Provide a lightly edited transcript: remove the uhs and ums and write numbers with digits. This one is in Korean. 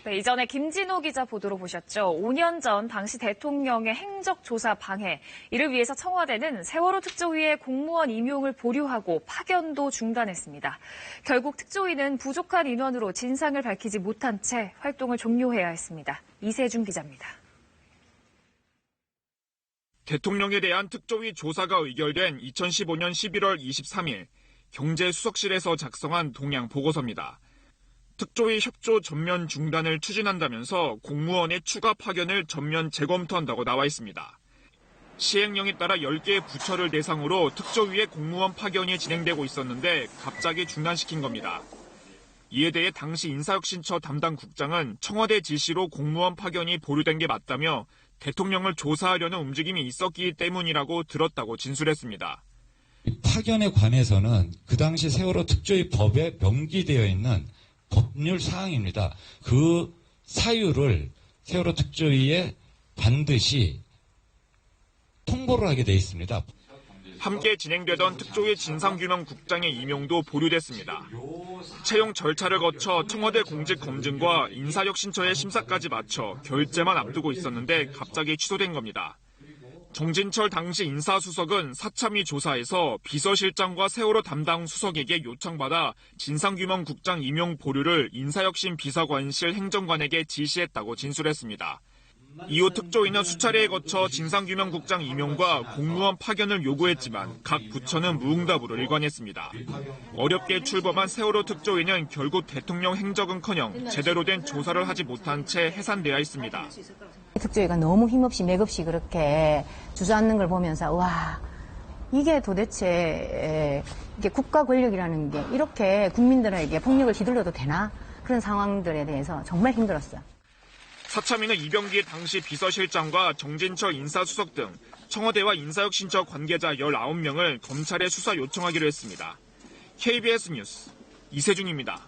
네, 이전에 김진호 기자 보도로 보셨죠. 5년 전 당시 대통령의 행적조사 방해, 이를 위해서 청와대는 세월호 특조위의 공무원 임용을 보류하고 파견도 중단했습니다. 결국 특조위는 부족한 인원으로 진상을 밝히지 못한 채 활동을 종료해야 했습니다. 이세준 기자입니다. 대통령에 대한 특조위 조사가 의결된 2015년 11월 23일 경제수석실에서 작성한 동향 보고서입니다. 특조위 협조 전면 중단을 추진한다면서 공무원의 추가 파견을 전면 재검토한다고 나와 있습니다. 시행령에 따라 10개의 부처를 대상으로 특조위의 공무원 파견이 진행되고 있었는데 갑자기 중단시킨 겁니다. 이에 대해 당시 인사혁신처 담당 국장은 청와대 지시로 공무원 파견이 보류된 게 맞다며 대통령을 조사하려는 움직임이 있었기 때문이라고 들었다고 진술했습니다. 파견에 관해서는 그 당시 세월호 특조위 법에 명기되어 있는 법률 사항입니다. 그 사유를 세월호 특조위에 반드시 통보를 하게 돼 있습니다. 함께 진행되던 특조위 진상규명국장의 임용도 보류됐습니다. 채용 절차를 거쳐 청와대 공직검증과 인사혁신처의 심사까지 마쳐 결재만 앞두고 있었는데 갑자기 취소된 겁니다. 정진철 당시 인사수석은 사참위 조사에서 비서실장과 세월호 담당 수석에게 요청받아 진상규명국장 임용 보류를 인사혁신 비서관실 행정관에게 지시했다고 진술했습니다. 이후 특조위는 수차례에 거쳐 진상규명국장 임용과 공무원 파견을 요구했지만 각 부처는 무응답으로 일관했습니다. 어렵게 출범한 세월호 특조위는 결국 대통령 행적은커녕 제대로 된 조사를 하지 못한 채 해산되어 있습니다. 특조위가 너무 힘없이 맥없이 그렇게 주저앉는 걸 보면서 와, 이게 도대체 이게 국가 권력이라는 게 이렇게 국민들에게 폭력을 휘둘러도 되나? 그런 상황들에 대해서 정말 힘들었어요. 사참위는 이병기 당시 비서실장과 정진철 인사수석 등 청와대와 인사혁신처 관계자 19명을 검찰에 수사 요청하기로 했습니다. KBS 뉴스 이세준입니다.